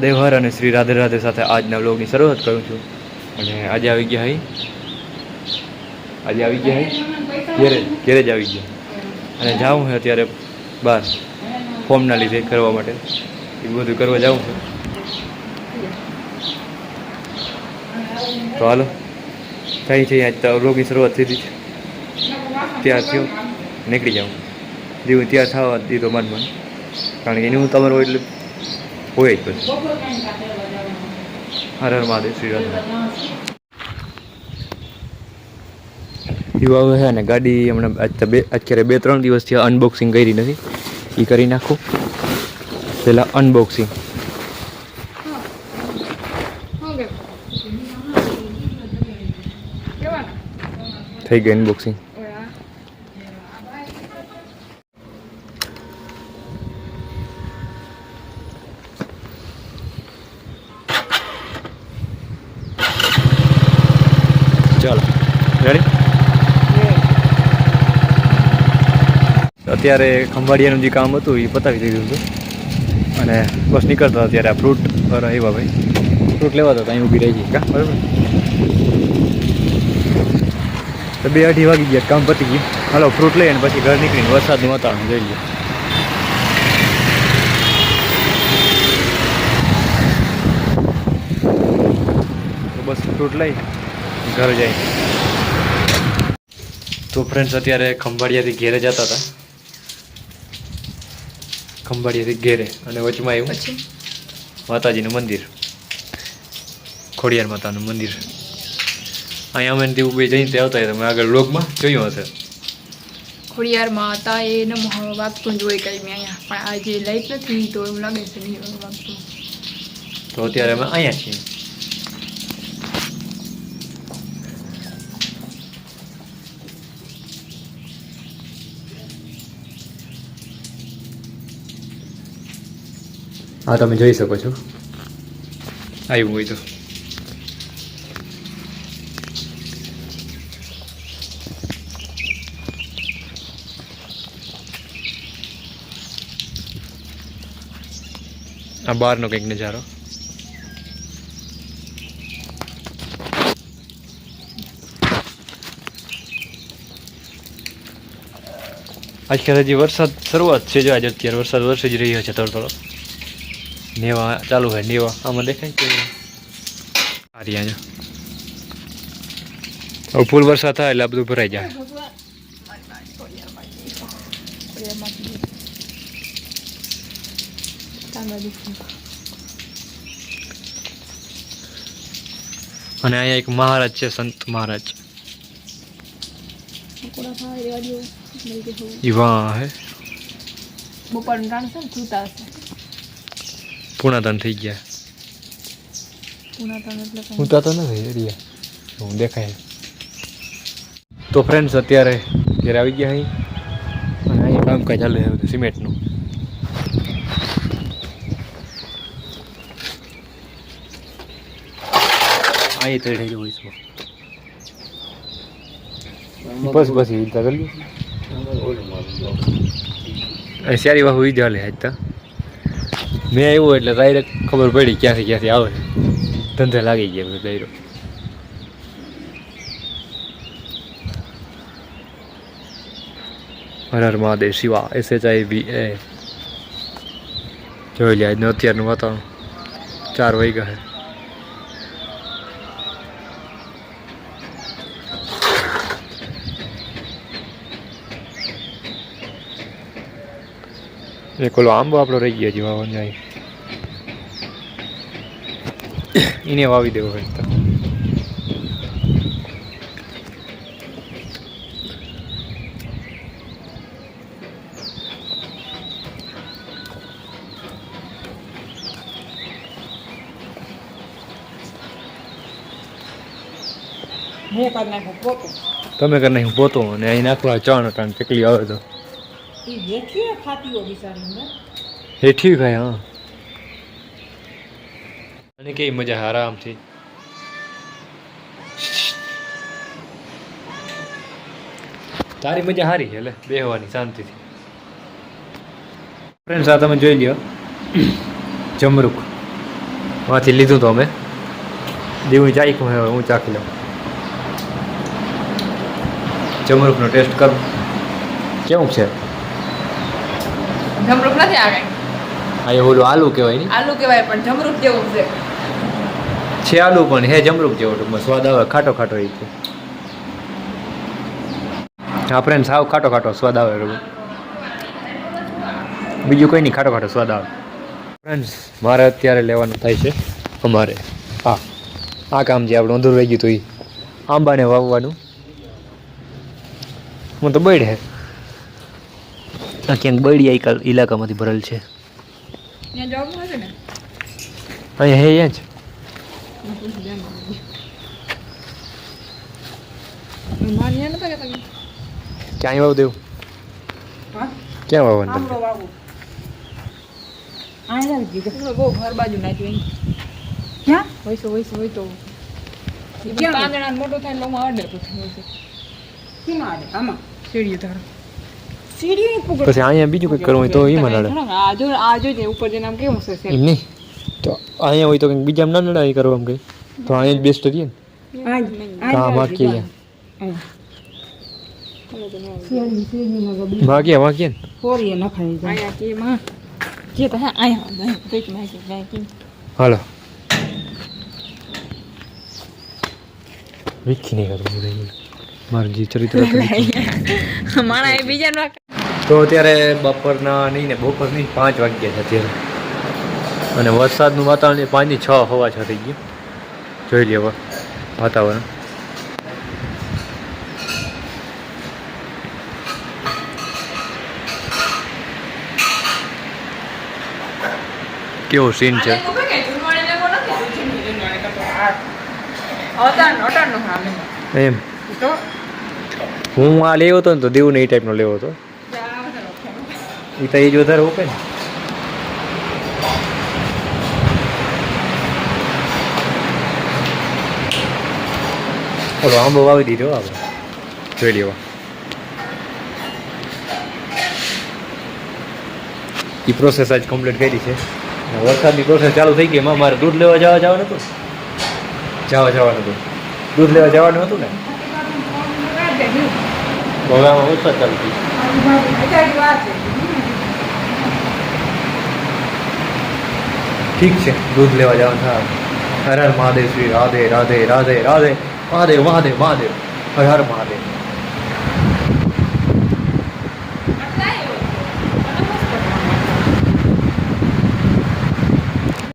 દેવહર અને શ્રી રાધે રાધે સાથે આજના વ્લોગની શરૂઆત કરું છું. અને આજે આવી ગયા ઘેરે જ આવી ગયા અને જાઉં છે અત્યારે બહાર ફોર્મના લીધે કરવા માટે એ બધું કરવા જાઉં છું. તો હાલો થઈ છે આજ તો વ્લોગની શરૂઆત થઈ છે. ત્યાર થયો નીકળી જાઉં દીવું ત્યાર થવા દીધો મન કારણ કે એની હું તમારું એટલે હોય જ પછી. હર હર મહાદેવ શ્રી રાધે. યુવા છે ને ગાડી હમણાં અત્યારે 2-3 દિવસથી અનબોક્સિંગ કરી નથી. એ કરી નાખું પહેલાં અનબોક્સિંગ થઈ ગઈ. અનબોક્સિંગ ચાલો રેડી. અત્યારે ખંભાળિયાનું જે કામ હતું એ પતાવી દીધું હતું અને બસ નીકળતા અત્યારે આ ફ્રૂટ આવ્યા ભાઈ. ફ્રૂટ લેવા હતા અહીં ઊભી રહી ગઈ કા બરાબર. તો 2-2:30 વાગી ગયા, કામ પતી ગયું. હાલો ફ્રૂટ લઈએ અને પછી ઘર નીકળીને વરસાદનું વાતાવરણ જોઈ લઈએ. તો બસ ફ્રૂટ લઈ ઘર જાય. તો ફ્રેન્ડ્સ અત્યારે ખંભાળિયાથી ઘેરે જતા હતા. ખંભાળિયાથી ઘેરે અને વચમાં આવ્યું માતાજીનું મંદિર, ખોડિયાર માતાનું મંદિર. અહીંયા અમે તેવું બે જઈને આવતા તમે આગળ વ્લોગમાં જોયું હશે. ખોડિયાર માતા એ નમઃ વાગતું જ હોય કંઈ મેં અહીંયા, પણ આજે લાઈટ નથી તો એવું લાગે છે નહીં વાગતું. તો અત્યારે અમે અહીંયા છીએ. હા તમે જોઈ શકો છો આવ્યું હોય તો. આ બહારનો કંઈક નજારો. આજકાલ હજી વરસાદ શરૂઆત છે. જો આજે અત્યારે વરસાદ વરસી જ રહ્યો છે. થોડો નેવા ચાલુ હોય. નેવા આમાં દેખાય કે હારી હવે ફૂલ વરસાદ થાય એટલે આ બધું ભરાઈ જાય. અને અહીંયા એક મહારાજ છે, સંત મહારાજ. ઈવા હે બપોરનું ટાણ છે ને સુતા હશે. પૂર્ણાતન થઈ ગયા. સુતા તો નથી એરિયા હું દેખાય. તો ફ્રેન્ડ્સ અત્યારે ઘેર આવી ગયા અહીં અને અહીંયા કામકાજ ચાલે છે સિમેન્ટનું. અહીં ચડી ગયું હોય બસ બસ એ રીતે કરી સારી વાત હોય ચાલે. આજ તો મેં આવ્યું એટલે ડાયરેક્ટ ખબર પડી ક્યાંથી આવે. ધંધે લાગી ગયા ડાયરો. હર હર મહાદેવ શિવા SHIVA. જોઈ લે આજનું અત્યારનું વાતાવરણ. 4 વાગ્યા છે. એક ઓલો આંબો આપણો રહી ગયો છે વાવન જાય એને વાવી દેવો હોય તો. તમે કરી નાખ્યું પોતું અને અહીં નાખવા ચણ ચકલી આવે તો હેઠી ખાય. હા અને કેવી મજા આરામથી. તારી મજા સારી છે એટલે બેહવાની શાંતિથી. ફ્રેન્ડ્સ આ તમે જોઈ લ્યો જમરૂખ માંથી લીધું તો અમે દીવું ચાખ્યું હવે હું ચાખી લઉં. જમરૂખનો ટેસ્ટ કરું કેવું છે. જમરૂખ નથી આ કઈ આ એ ઓલું આલુ કહેવાય ને આલુ કહેવાય પણ જમરૂખ જેવું છે. છે આલુ પણ હે જમરૂખ જેવો ટૂંકમાં સ્વાદ આવે ખાટો ખાટો એ છે. આપણે સાવ ખાટો ખાટો સ્વાદ આવે બીજું કોઈ નહીં ખાટો ખાટો સ્વાદ આવે. ફ્રેન્ડ્સ મારે અત્યારે લેવાનું થાય છે અમારે આ કામ જે આપણે અધૂરું રહી ગયું હતું એ આંબાને વાવવાનું. હું તો બળ હે આ ક્યાંક બળી આ ઇલાકામાંથી ભરેલ છે. ત્યાં જવાબ હશે ને અહીંયા હે અહીંયા જ માન્ય નતા કે તમે ક્યાંય વાવ દેવું ક્યાં વાવવાનું તમે બહુ ઘર બાજુ નાખ્યું ક્યાં વૈસો હોય તો પાંદડા મોટો થાય એટલે આડે સીડીઓ તારો પછી અહીંયા બીજું કંઈક કરવું હોય તો એમાં નડે. આ જો ઉપર જે નામ કેવું છે એમ નહીં તો અહીંયા હોય તો કંઈક બીજા ના નડાય કરવા એમ કંઈ તો અહીંયા જ બેસ્ટ રહીએ ને. હા માકીએ માકીએ ને હાલો વિખી નહીં કરવું મારું જે ચરિત્ર તો અત્યારે બપોરના નહીં ને બપોરની 5 વાગ્યા છે અત્યારે અને વરસાદનું વાતાવરણ 5 થી 6 હવા છ થઈ ગયું. જોઈ લે હવે વાતાવરણ કેવો સીન છે. એમ હું આ લેવો હતો ને તો દેવું ને એ ટાઈપનો લેવો હતો એ તો એ જ વધારે ઓકે ને. ઓલો આંબો વાવી દીધો આપણે જોઈ લેવા એ પ્રોસેસ આજ કમ્પ્લીટ કરી છે. વરસાદની પ્રોસેસ ચાલુ થઈ ગઈ એમાં મારે દૂધ લેવા જવાનું હતું દૂધ લેવા જવાનું હતું ને તો હવે આમાં વરસાદ ચાલુ થઈ ઠીક છે દૂધ લેવા જવાનું થાય. હર હર મહાદેવ શ્રી રાધે રાધે રાધે રાધે મહાદેવ મહાદેવ મહાદેવ હર હર મહાદેવ.